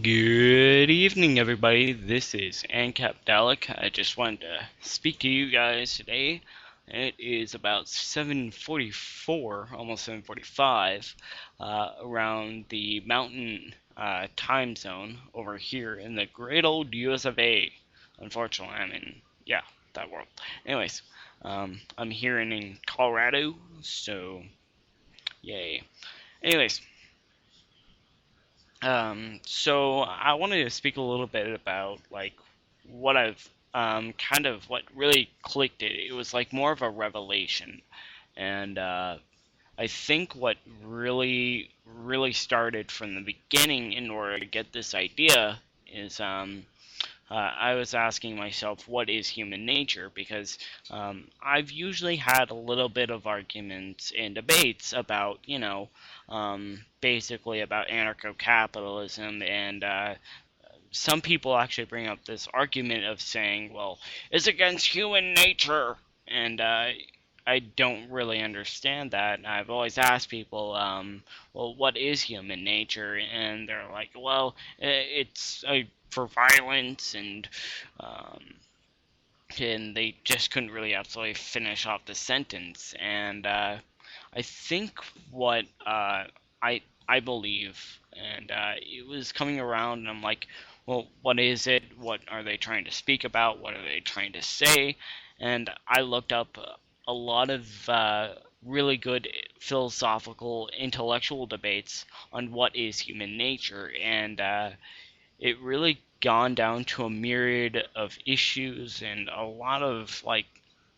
Good evening, everybody. This is Dalek. I just wanted to speak to you guys today. It is about 7:44, almost 7:45, around the mountain time zone over here in the great old US of A. Unfortunately, I'm in, that world. Anyways, I'm here in Colorado, so yay. Anyways, so I wanted to speak a little bit about like what I've kind of what really clicked it. It was like more of a revelation, and I think what really started from the beginning in order to get this idea is I was asking myself, what is human nature? Because I've usually had a little bit of arguments and debates about, basically about anarcho-capitalism, and some people actually bring up this argument of saying, well, it's against human nature, and I don't really understand that. And I've always asked people, well, what is human nature? And they're like, well, it's for violence, and they just couldn't really absolutely finish off the sentence. And I think what I believe, and it was coming around, and I'm like, well, what is it? What are they trying to speak about? What are they trying to say? And I looked up a lot of really good philosophical, intellectual debates on what is human nature, and it really gone down to a myriad of issues and a lot of like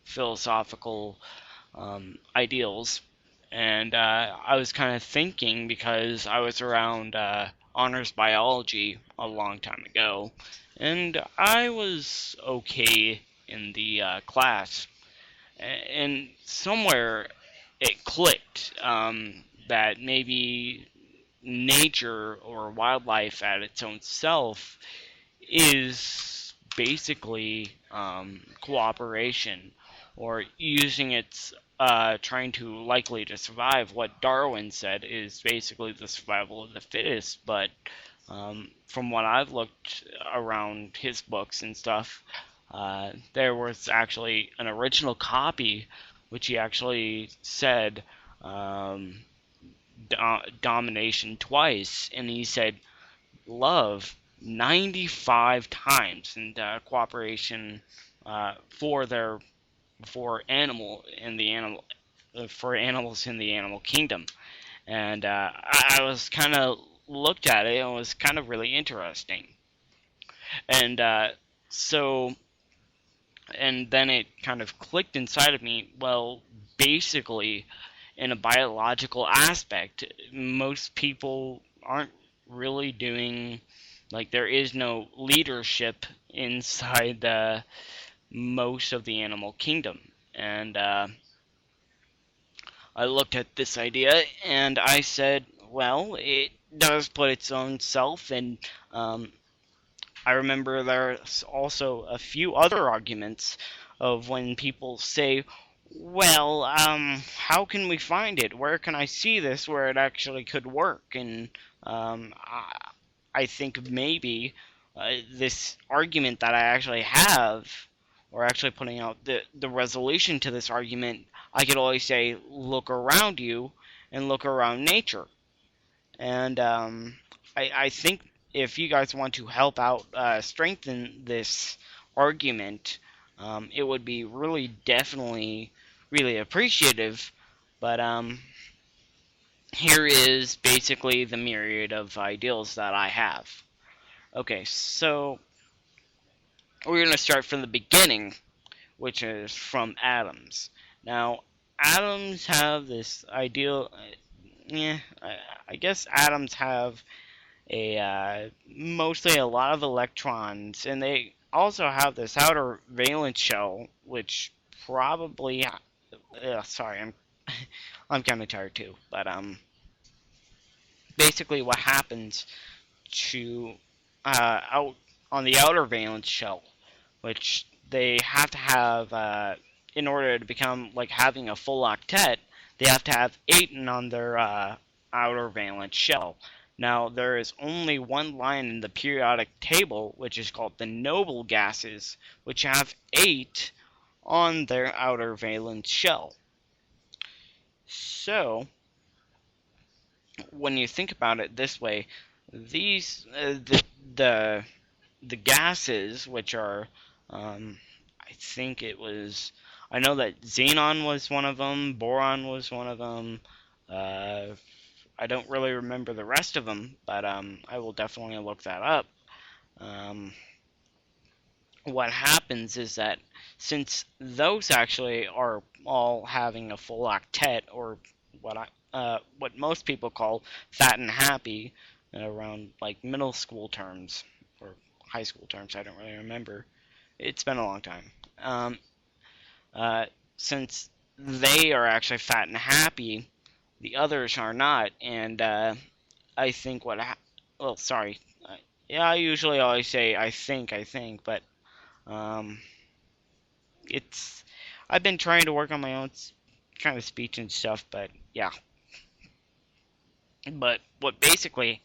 philosophical ideals. And I was kind of thinking because I was around honors biology a long time ago, and I was okay in the class. And somewhere it clicked that maybe nature or wildlife at its own self is basically cooperation, or using its trying to likely to survive. What Darwin said is basically the survival of the fittest, but from what I've looked around his books and stuff, there was actually an original copy which he actually said domination twice, and he said love 95 times, and cooperation for their for animals in the animal kingdom. And I was kind of looked at it and it was kind of really interesting. And so and then it kind of clicked inside of me. Well, basically, in a biological aspect, most people aren't really doing, like, there is no leadership inside the most of the animal kingdom. And I looked at this idea and I said, well, it does put its own self, and I remember there's also a few other arguments of when people say, well, how can we find it? Where can I see this where it actually could work? And I think maybe this argument that I actually have, or actually putting out the resolution to this argument, I could always say, look around you and look around nature. And I think if you guys want to help out strengthen this argument, it would be really definitely really appreciative. But here is basically the myriad of ideals that I have. Okay, so we're going to start from the beginning, which is from atoms. Now, atoms have this ideal. Yeah, I guess atoms have mostly a lot of electrons, and they also have this outer valence shell, which probably. Sorry, I'm kind of tired too, but basically what happens to out on the outer valence shell, which they have to have in order to become like having a full octet, they have to have 8 on their outer valence shell. Now, there is only one line in the periodic table, which is called the noble gases, which have 8 on their outer valence shell. So, when you think about it this way, these the gases, which are, I think it was, I know that xenon was one of them, boron was one of them. Uh, I don't really remember the rest of them, but I will definitely look that up. Um, what happens is that since those actually are all having a full octet, or what most people call fat and happy, around like middle school terms or high school terms, I don't really remember. It's been a long time. Um, uh, since they are actually fat and happy, the others are not, and I think well, sorry. Yeah, I usually always say I think, but um, it's I've been trying to work on my own kind of speech and stuff, but yeah. But what basically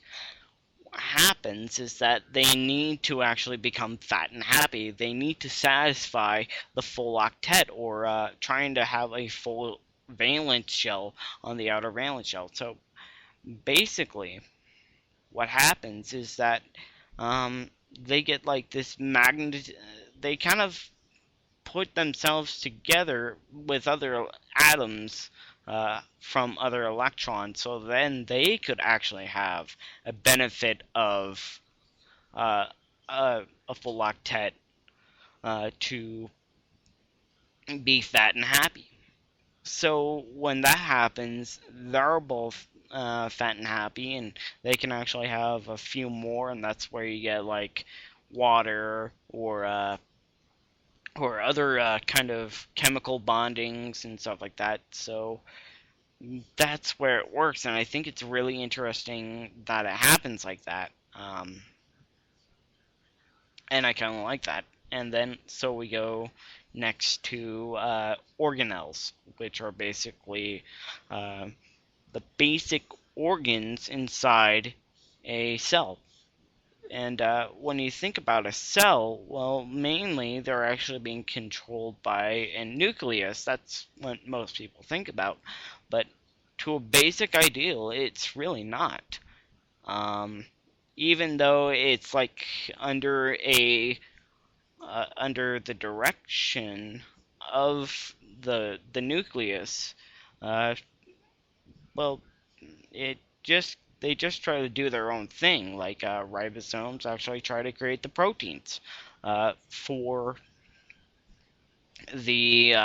happens is that they need to actually become fat and happy. They need to satisfy the full octet, or trying to have a full valence shell on the outer valence shell. So basically, what happens is that they get like this magnet. They kind of put themselves together with other atoms from other electrons, so then they could actually have a benefit of uh, a full octet to be fat and happy. So when that happens, they're both fat and happy, and they can actually have a few more, and that's where you get like water or other kind of chemical bondings and stuff like that. So that's where it works, and I think it's really interesting that it happens like that. And I kind of like that. And then, so we go next to organelles, which are basically uh, the basic organs inside a cell. And when you think about a cell, well, mainly they're actually being controlled by a nucleus. That's what most people think about. But to a basic ideal, it's really not. Um, Even though it's like under the direction of the nucleus, uh, well, it just they just try to do their own thing. Like ribosomes actually try to create the proteins for the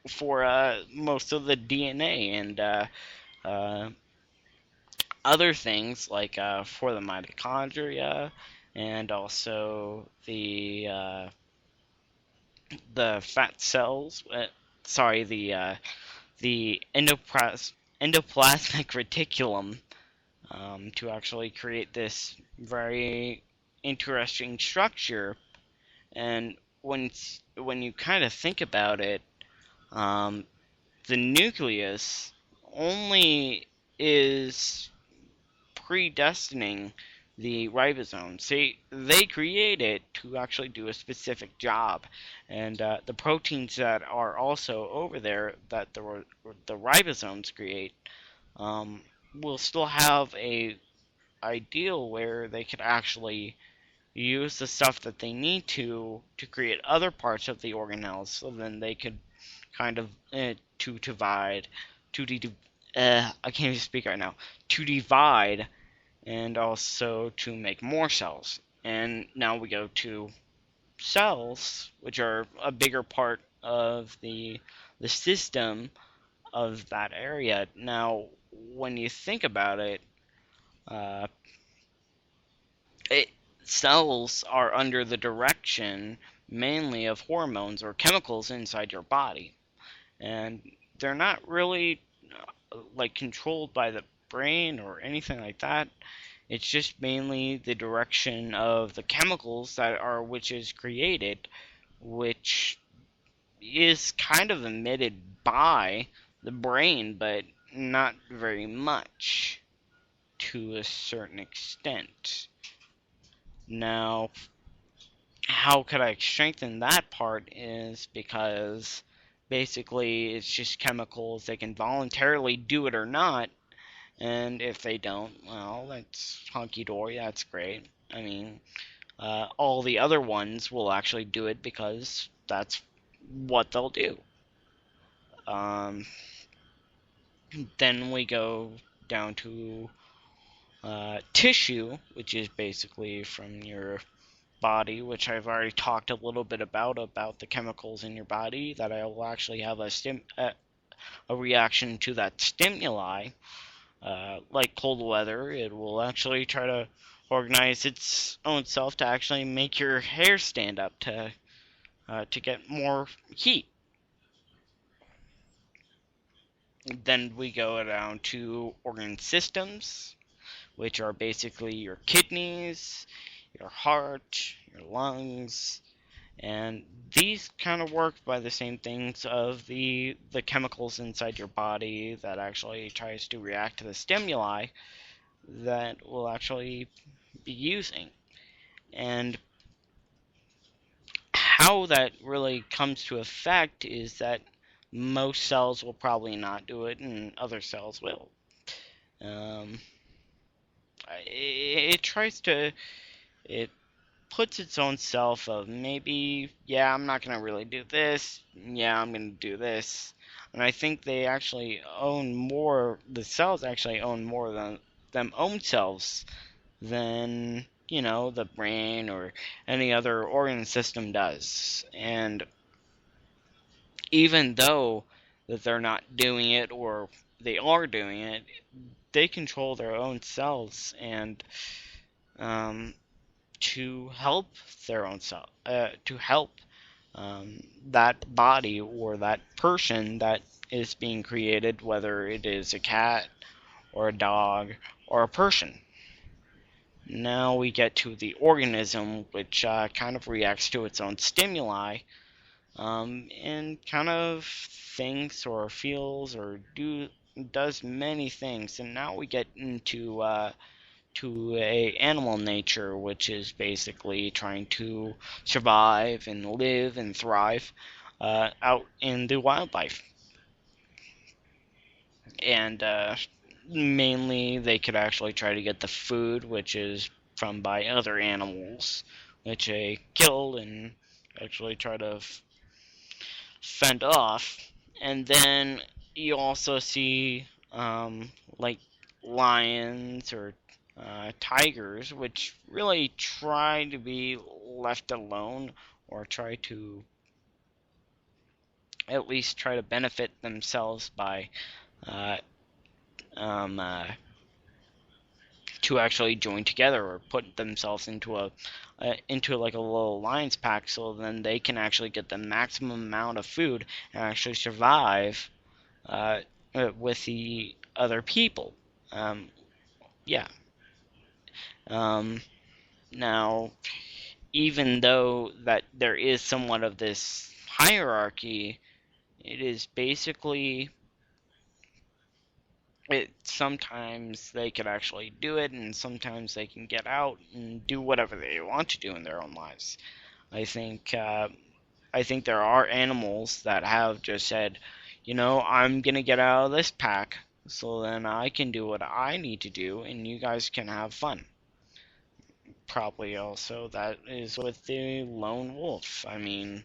for most of the DNA and uh, other things like for the mitochondria and also the fat cells. Sorry, the endoplasmic reticulum, to actually create this very interesting structure. And when you kind of think about it, um, the nucleus only is predestining the ribosomes. They create it to actually do a specific job, and the proteins that are also over there that the ribosomes create um, will still have a ideal where they could actually use the stuff that they need to create other parts of the organelles, so then they could kind of to divide to I can't even speak right now, to divide and also to make more cells. And now we go to cells, which are a bigger part of the system of that area. Now, when you think about it, uh, it cells are under the direction mainly of hormones or chemicals inside your body, and they're not really like controlled by the brain or anything like that. It's just mainly the direction of the chemicals that are which is created, which is kind of emitted by the brain, but not very much. to a certain extent. Now, how could I strengthen that part is because basically it's just chemicals. They can voluntarily do it or not, and if they don't, well, that's hunky-dory, that's great. I mean, all the other ones will actually do it because that's what they'll do. Um, then we go down to tissue, which is basically from your body, which I've already talked a little bit about the chemicals in your body, that I will actually have a reaction to that stimuli. Like cold weather, it will actually try to organize its own self to actually make your hair stand up to get more heat. Then we go down to organ systems, which are basically your kidneys, your heart, your lungs, and these kind of work by the same things of the chemicals inside your body that actually tries to react to the stimuli that we'll actually be using. And how that really comes to effect is that most cells will probably not do it and other cells will. Um, it tries to, it puts its own self of maybe, yeah, I'm not going to really do this, yeah, I'm going to do this. And I think they actually own more, the cells actually own more than them own selves than, the brain or any other organ system does. And even though that they're not doing it or they are doing it, they control their own cells and to help their own self, to help that body or that person that is being created, whether it is a cat or a dog or a person. Now we get to the organism, which kind of reacts to its own stimuli, and kind of thinks or feels or does many things. And now we get into to a animal nature, which is basically trying to survive and live and thrive out in the wildlife. And mainly they could actually try to get the food, which is from by other animals, which they kill and actually try to fend off. And then you also see like lions or tigers, which really try to be left alone or try to at least try to benefit themselves by uh, um, uh, to actually join together or put themselves into into like a little alliance pack, so then they can actually get the maximum amount of food and actually survive uh, with the other people. Yeah. Um, Now, even though that there is somewhat of this hierarchy, it is basically sometimes they could actually do it, and sometimes they can get out and do whatever they want to do in their own lives. I think there are animals that have just said, I'm gonna get out of this pack, so then I can do what I need to do, and you guys can have fun. Probably also that is with the lone wolf. I mean,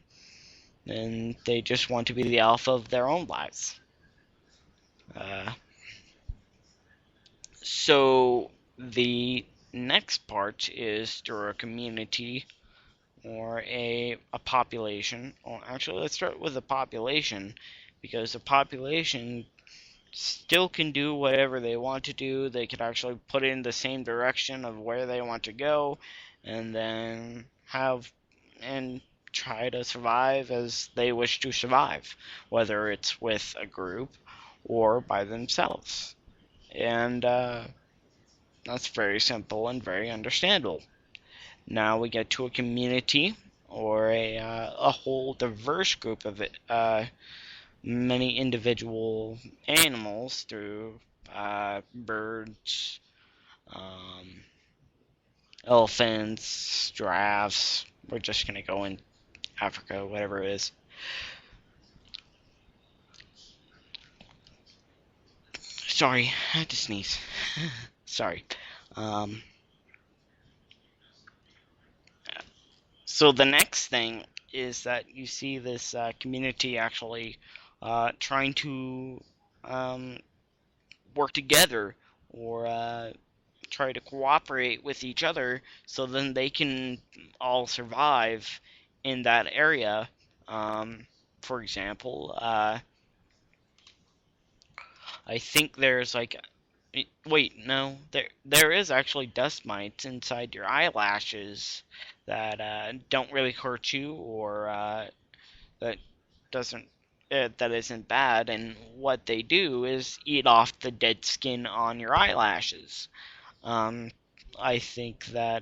and they just want to be the alpha of their own lives. Uh, so the next part is through a community or a population. Well, actually, let's start with the population, because the population still can do whatever they want to do. They could actually put it in the same direction of where they want to go, and then and try to survive as they wish to survive, whether it's with a group or by themselves. And that's very simple and very understandable. Now we get to a community or a whole diverse group of many individual animals through birds, um, elephants, giraffes. We're just gonna go in Africa, whatever it is. Sorry, I had to sneeze. Sorry. Um, so the next thing is that you see this community actually trying to um, work together or try to cooperate with each other so then they can all survive in that area. For example, I think there's like wait, no, there is actually dust mites inside your eyelashes that don't really hurt you or that doesn't that isn't bad, and what they do is eat off the dead skin on your eyelashes. Um, I think that,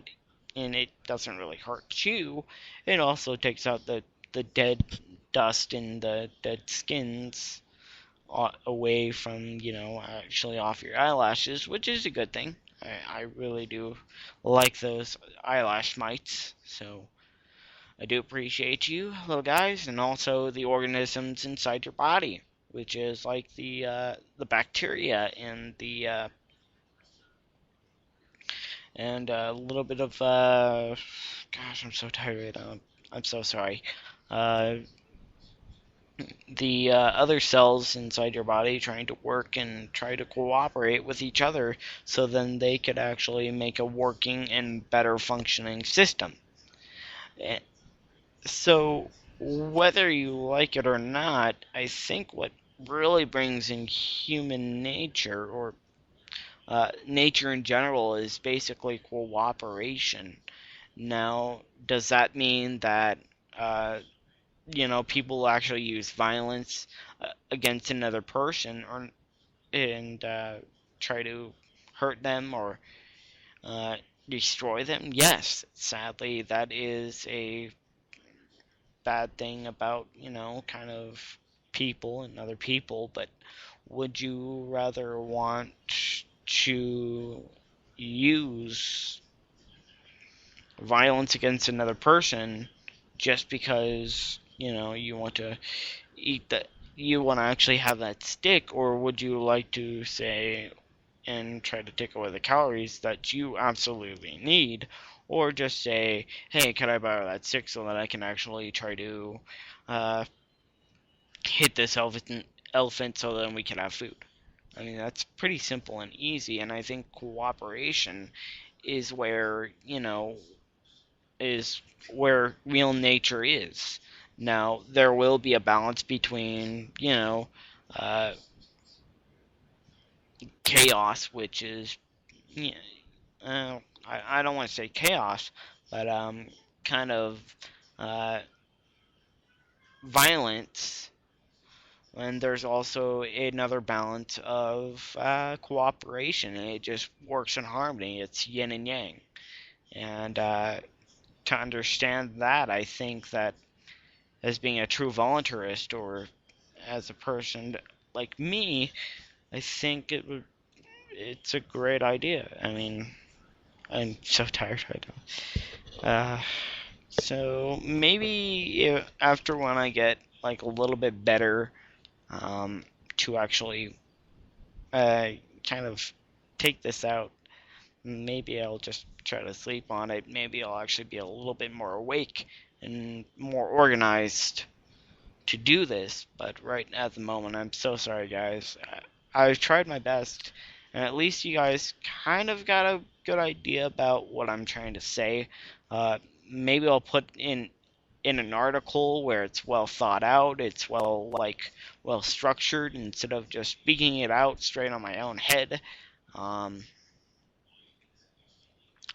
and it doesn't really hurt you. It also takes out the dead dust and the dead skins away from, actually off your eyelashes, which is a good thing. I really do like those eyelash mites, so I do appreciate you, little guys, and also the organisms inside your body, which is like the bacteria and a little bit of gosh, I'm so tired right now. I'm so sorry. Uh, the other cells inside your body trying to work and try to cooperate with each other so then they could actually make a working and better functioning system. So, whether you like it or not, I think what really brings in human nature or nature in general is basically cooperation. Now, does that mean that uh, people actually use violence against another person or and try to hurt them or uh, destroy them? Yes, sadly, that is a bad thing about kind of people and other people. But would you rather want to use violence against another person just because you want to eat that you want to actually have that stick, or would you like to say and try to take away the calories that you absolutely need, or just say, hey, can I borrow that stick so that I can actually try to uh, hit this elephant so then we can have food? I mean, that's pretty simple and easy, and I think cooperation is where is where real nature is. Now, there will be a balance between, uh, chaos, which is, you I don't want to say chaos, but kind of uh, violence. And there's also another balance of cooperation. It just works in harmony. It's yin and yang. And to understand that, I think that as being a true voluntarist or as a person like me, I think it's a great idea. I mean, I'm so tired right now. So maybe after when I get like a little bit better, to actually uh, kind of take this out, maybe I'll just try to sleep on it. Maybe I'll actually be a little bit more awake and more organized to do this, but right at the moment, I'm so sorry, guys. I've tried my best, and at least you guys kind of got a good idea about what I'm trying to say. Maybe I'll put in an article where it's well thought out, it's well structured instead of just speaking it out straight on my own head. Um,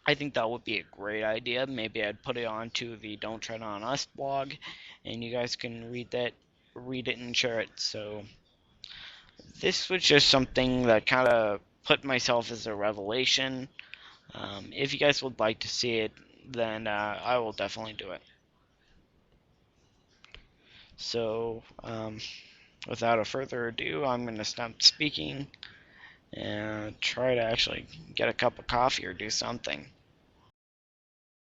I think that would be a great idea. Maybe I'd put it onto the Don't Tread on Us blog, and you guys can read it and share it. So this was just something that kind of put myself as a revelation. If you guys would like to see it, then I will definitely do it. So without a further ado, I'm going to stop speaking and try to actually get a cup of coffee or do something.